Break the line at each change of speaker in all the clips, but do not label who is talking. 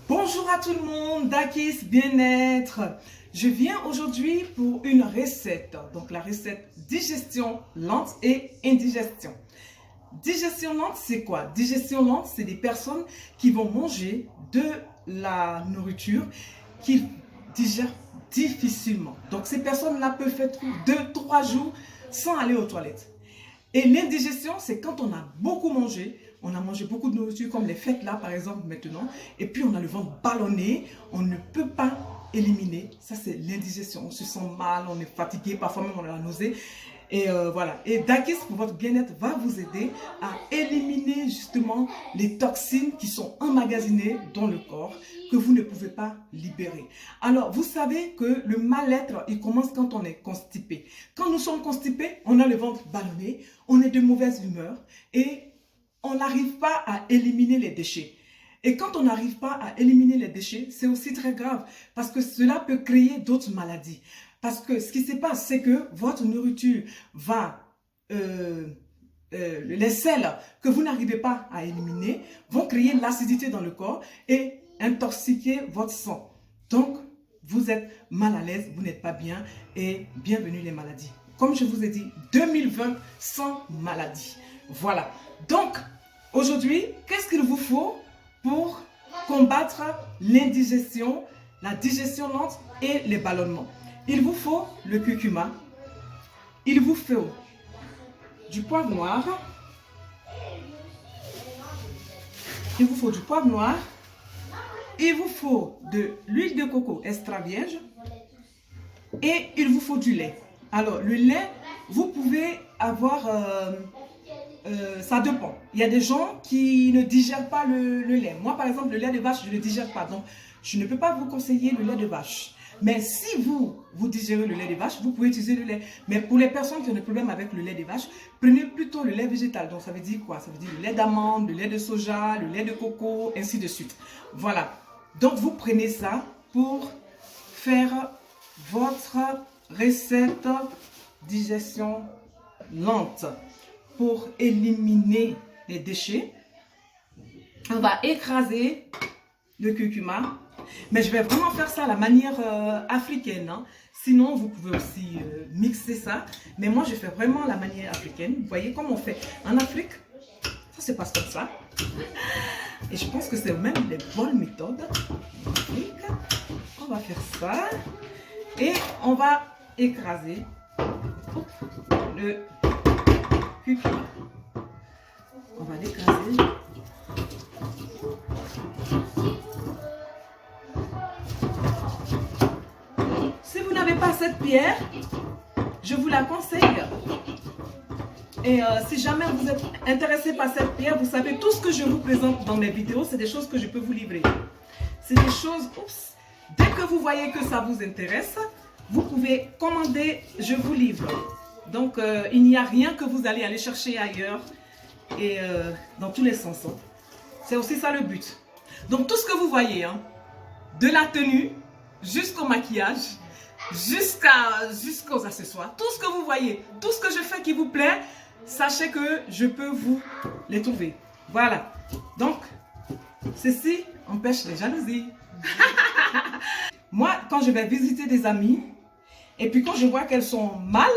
Bonjour à tout le monde, Dakis Bien-être. Je viens aujourd'hui pour une recette. Donc la recette digestion lente et indigestion. Digestion lente, c'est quoi? Digestion lente, c'est des personnes qui vont manger de la nourriture qu'ils digèrent difficilement. Donc ces personnes-là peuvent faire 2-3 jours sans aller aux toilettes. Et l'indigestion, c'est quand on a beaucoup mangé, on a mangé beaucoup de nourriture, comme les fêtes là par exemple maintenant, et puis on a le ventre ballonné, on ne peut pas éliminer. Ça c'est l'indigestion, on se sent mal, on est fatigué, parfois même on a la nausée. Et voilà. Et Dakis pour votre bien-être va vous aider à éliminer justement les toxines qui sont emmagasinées dans le corps que vous ne pouvez pas libérer. Alors, vous savez que le mal-être, il commence quand on est constipé. Quand nous sommes constipés, on a le ventre ballonné, on est de mauvaise humeur et on n'arrive pas à éliminer les déchets. Et quand on n'arrive pas à éliminer les déchets, c'est aussi très grave parce que cela peut créer d'autres maladies. Parce que ce qui se passe, c'est que votre nourriture va, les sels que vous n'arrivez pas à éliminer vont créer l'acidité dans le corps et intoxiquer votre sang. Donc, vous êtes mal à l'aise, vous n'êtes pas bien et bienvenue les maladies. Comme je vous ai dit, 2020 sans maladie. Voilà. Donc, aujourd'hui, qu'est-ce qu'il vous faut pour combattre l'indigestion, la digestion lente et les ballonnements? Il vous faut le curcuma, il vous faut du poivre noir, il vous faut du poivre noir, il vous faut de l'huile de coco extra vierge et il vous faut du lait. Alors le lait, vous pouvez avoir, ça dépend. Il y a des gens qui ne digèrent pas le lait. Moi par exemple, le lait de vache, je ne le digère pas. Donc je ne peux pas vous conseiller le lait de vache. Mais si vous digérez le lait de vache, vous pouvez utiliser le lait. Mais pour les personnes qui ont des problèmes avec le lait de vache, prenez plutôt le lait végétal. Donc ça veut dire quoi? Ça veut dire le lait d'amande, le lait de soja, le lait de coco, ainsi de suite. Voilà. Donc vous prenez ça pour faire votre recette digestion lente. Pour éliminer les déchets, on va écraser le curcuma. Mais je vais vraiment faire ça à la manière africaine. Hein. Sinon, vous pouvez aussi mixer ça. Mais moi, je fais vraiment la manière africaine. Vous voyez comment on fait en Afrique? Ça se passe comme ça. Et je pense que c'est même les bonnes méthodes. En Afrique, on va faire ça. Et on va écraser le curcuma. On va l'écraser. Si vous n'avez pas cette pierre, je vous la conseille. Et si jamais vous êtes intéressé par cette pierre, vous savez, tout ce que je vous présente dans mes vidéos, c'est des choses que je peux vous livrer. C'est des choses, oups, dès que vous voyez que ça vous intéresse, vous pouvez commander, je vous livre. Donc, il n'y a rien que vous allez aller chercher ailleurs et dans tous les sens. Hein. C'est aussi ça le but. Donc, tout ce que vous voyez, hein, de la tenue jusqu'au maquillage, jusqu'aux accessoires, tout ce que vous voyez, tout ce que je fais qui vous plaît, sachez que je peux vous les trouver. Voilà. Donc, ceci empêche les jalousies. Moi, quand je vais visiter des amis, et puis quand je vois qu'elles sont mal,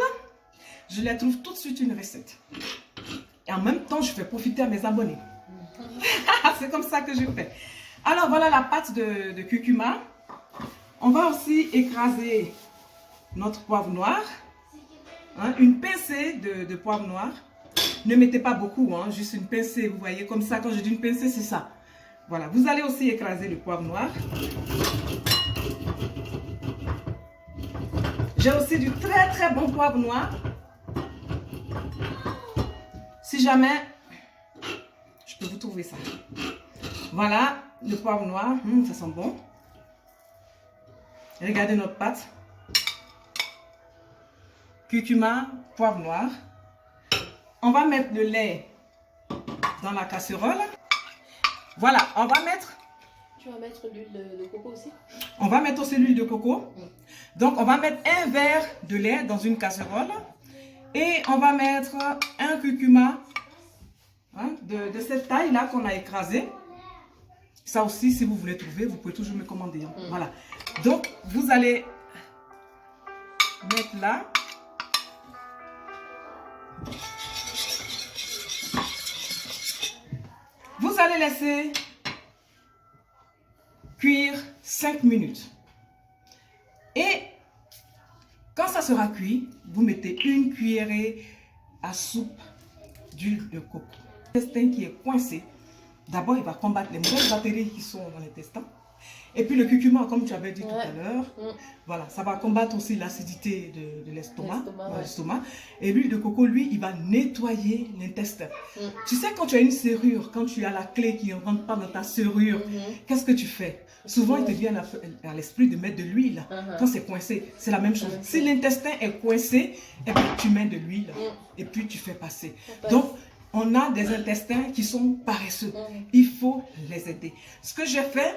je les trouve tout de suite une recette. Et en même temps, je fais profiter à mes abonnés. C'est comme ça que je fais. Alors, voilà la pâte de curcuma. On va aussi écraser notre poivre noir. Hein, une pincée de poivre noir. Ne mettez pas beaucoup, hein, juste une pincée. Vous voyez, comme ça, quand je dis une pincée, c'est ça. Voilà, vous allez aussi écraser le poivre noir. J'ai aussi du très très bon poivre noir. Si jamais, je peux vous trouver ça. Voilà, le poivre noir, ça sent bon. Regardez notre pâte. Curcuma, poivre noir. On va mettre le lait dans la casserole. Voilà, on va mettre...
Tu vas mettre l'huile de coco aussi?
On va mettre aussi l'huile de coco. Donc, on va mettre un verre de lait dans une casserole. Et on va mettre un curcuma hein, de cette taille-là qu'on a écrasé. Ça aussi, si vous voulez trouver, vous pouvez toujours me commander. Hein. Voilà. Donc, vous allez mettre là. Vous allez laisser cuire 5 minutes. Et quand ça sera cuit, vous mettez une cuillerée à soupe d'huile de coco. L'intestin qui est coincé, d'abord il va combattre les mauvaises bactéries qui sont dans l'intestin. Et puis le curcuma, comme tu avais dit tout à l'heure, voilà, ça va combattre aussi l'acidité de l'estomac. Et l'huile de coco, lui, il va nettoyer l'intestin. Tu sais, quand tu as une serrure, quand tu as la clé qui ne rentre pas dans ta serrure, qu'est-ce que tu fais? Souvent, il te vient à l'esprit de mettre de l'huile. Quand c'est coincé, c'est la même chose. Si l'intestin est coincé, eh bien, tu mets de l'huile et puis tu fais passer. Donc, on a des intestins qui sont paresseux. Il faut les aider. Ce que j'ai fait,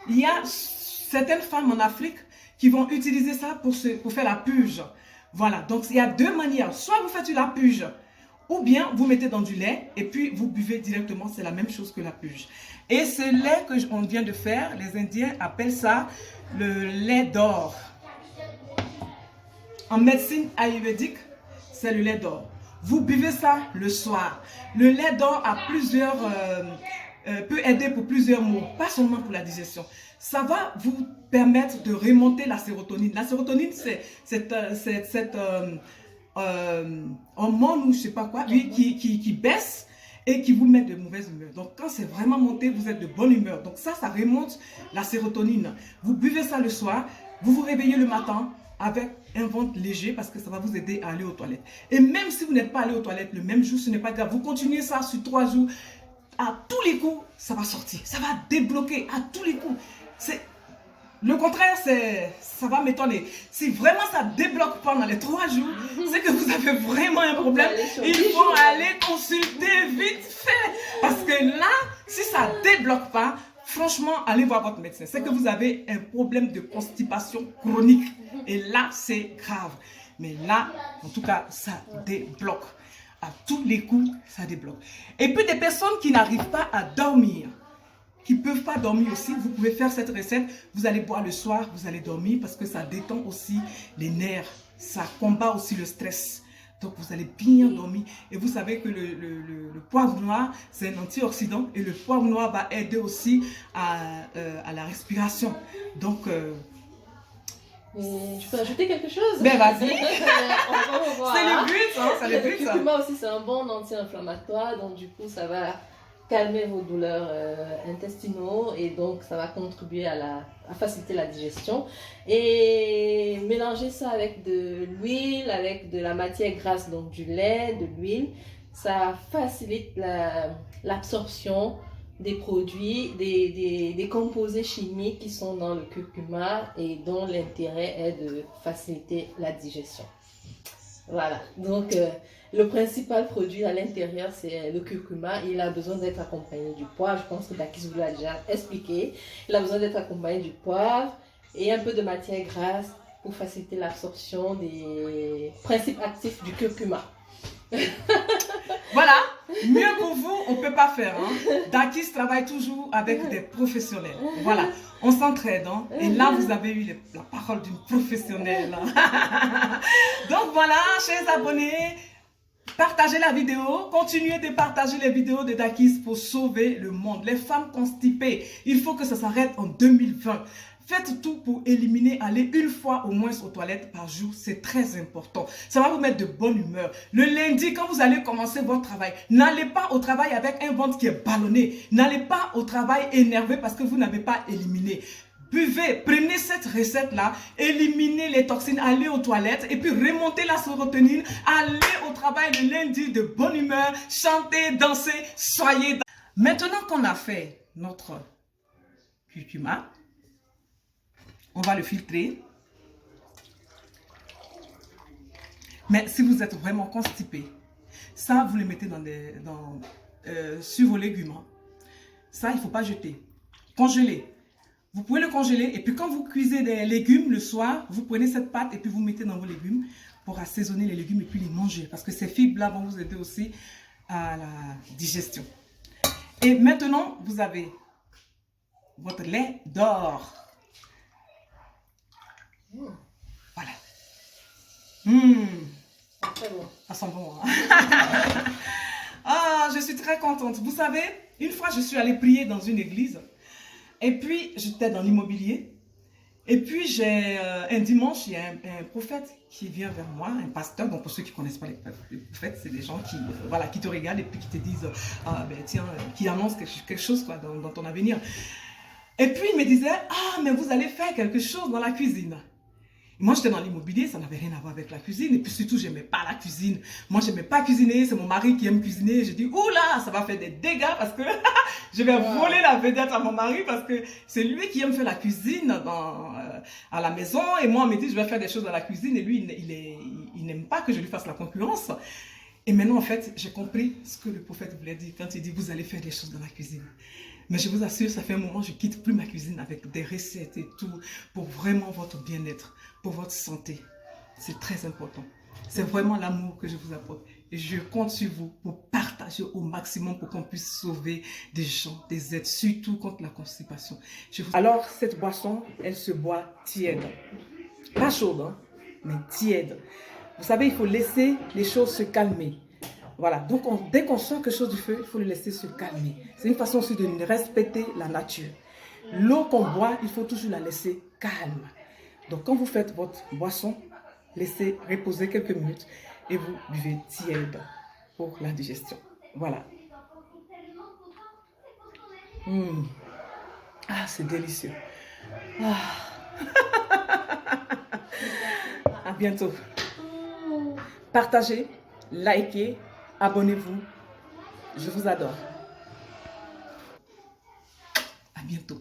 il y a certaines femmes en Afrique qui vont utiliser ça pour faire la purge. Voilà, donc il y a deux manières. Soit vous faites la purge, ou bien vous mettez dans du lait et puis vous buvez directement. C'est la même chose que la purge. Et ce lait qu'on vient de faire, les Indiens appellent ça le lait d'or. En médecine ayurvédique, c'est le lait d'or. Vous buvez ça le soir. Le lait d'or a peut aider pour plusieurs maux, pas seulement pour la digestion. Ça va vous permettre de remonter la sérotonine. La sérotonine, c'est cette hormone ou je sais pas quoi, qui baisse et qui vous met de mauvaise humeur. Donc quand c'est vraiment monté, vous êtes de bonne humeur. Donc ça remonte la sérotonine. Vous buvez ça le soir, vous vous réveillez le matin avec un ventre léger parce que ça va vous aider à aller aux toilettes. Et même si vous n'êtes pas allé aux toilettes le même jour, ce n'est pas grave. Vous continuez ça sur 3 jours. À tous les coups, ça va sortir. Ça va débloquer à tous les coups. Le contraire, ça va m'étonner. Si vraiment ça ne débloque pas dans les 3 jours, c'est que vous avez vraiment un problème. Il faut aller consulter vite fait. Parce que là, si ça ne débloque pas, franchement, allez voir votre médecin. C'est que vous avez un problème de constipation chronique. Et là, c'est grave. Mais là, en tout cas, ça débloque. À tous les coups, ça débloque. Et puis des personnes qui n'arrivent pas à dormir, qui ne peuvent pas dormir aussi, vous pouvez faire cette recette. Vous allez boire le soir, vous allez dormir parce que ça détend aussi les nerfs. Ça combat aussi le stress. Donc vous allez bien dormir. Et vous savez que le poivre noir, c'est un antioxydant. Et le poivre noir va aider aussi à la respiration. Donc...
tu peux ajouter quelque chose?
Ben vas-y.
C'est
le but, hein, c'est le but.
Le curcuma aussi, c'est un bon anti-inflammatoire. Donc du coup, ça va calmer vos douleurs intestinaux et donc ça va contribuer à faciliter la digestion. Et mélanger ça avec de l'huile, avec de la matière grasse, donc du lait, de l'huile, ça facilite l'absorption des produits, des composés chimiques qui sont dans le curcuma et dont l'intérêt est de faciliter la digestion. Voilà, donc le principal produit à l'intérieur, c'est le curcuma. Il a besoin d'être accompagné du poivre. Je pense que Dakis vous l'a déjà expliqué. Il a besoin d'être accompagné du poivre et un peu de matière grasse pour faciliter l'absorption des principes actifs du curcuma.
Voilà, mieux pour vous, on ne peut pas faire. Hein. Dakis travaille toujours avec des professionnels. Voilà, on s'entraide. Hein. Et là, vous avez eu la parole d'une professionnelle. Donc voilà, chers abonnés, partagez la vidéo, continuez de partager les vidéos de Dakis pour sauver le monde. Les femmes constipées, il faut que ça s'arrête en 2020. Faites tout pour éliminer, aller une fois au moins aux toilettes par jour, c'est très important. Ça va vous mettre de bonne humeur. Le lundi, quand vous allez commencer votre travail, n'allez pas au travail avec un ventre qui est ballonné. N'allez pas au travail énervé parce que vous n'avez pas éliminé. Buvez, prenez cette recette-là, éliminez les toxines, allez aux toilettes et puis remontez la sérotonine, allez au travail le lundi de bonne humeur, chantez, dansez, soyez... Maintenant qu'on a fait notre curcuma, on va le filtrer. Mais si vous êtes vraiment constipé, ça vous le mettez sur vos légumes. Ça, il ne faut pas jeter. Congeler. Vous pouvez le congeler et puis quand vous cuisez des légumes le soir, vous prenez cette pâte et puis vous mettez dans vos légumes pour assaisonner les légumes et puis les manger. Parce que ces fibres-là vont vous aider aussi à la digestion. Et maintenant, vous avez votre lait d'or. Voilà.
Très bon.
Ça sent bon. Hein? Ah, je suis très contente. Vous savez, une fois, je suis allée prier dans une église. Et puis, j'étais dans l'immobilier. Et puis, un dimanche, il y a un prophète qui vient vers moi, un pasteur. Donc, pour ceux qui ne connaissent pas les prophètes, c'est des gens qui, voilà, qui te regardent et puis qui te disent, ah, ben, tiens, qui annoncent quelque chose quoi, dans ton avenir. Et puis, il me disait, ah, mais vous allez faire quelque chose dans la cuisine. Moi, j'étais dans l'immobilier, ça n'avait rien à voir avec la cuisine. Et puis surtout, je n'aimais pas la cuisine. Moi, je n'aimais pas cuisiner. C'est mon mari qui aime cuisiner. Je dis, oula, ça va faire des dégâts parce que je vais voler la vedette à mon mari parce que c'est lui qui aime faire la cuisine à la maison. Et moi, on me dit, je vais faire des choses dans la cuisine. Et lui, il n'aime pas que je lui fasse la concurrence. Et maintenant, en fait, j'ai compris ce que le prophète voulait dire quand il dit, vous allez faire des choses dans la cuisine. Mais je vous assure, ça fait un moment, je ne quitte plus ma cuisine avec des recettes et tout pour vraiment votre bien-être, pour votre santé. C'est très important. C'est vraiment l'amour que je vous apporte. Et je compte sur vous pour partager au maximum pour qu'on puisse sauver des gens, des êtres, surtout contre la constipation. Alors, cette boisson, elle se boit tiède. Pas chaude, hein, mais tiède. Vous savez, il faut laisser les choses se calmer. Voilà, donc dès qu'on sort quelque chose du feu, il faut le laisser se calmer. C'est une façon aussi de respecter la nature. L'eau qu'on boit, il faut toujours la laisser calme. Donc quand vous faites votre boisson, laissez reposer quelques minutes et vous buvez tiède pour la digestion. Voilà. Ah, c'est délicieux. À bientôt. Partagez, likez, abonnez-vous. Je vous adore. À bientôt.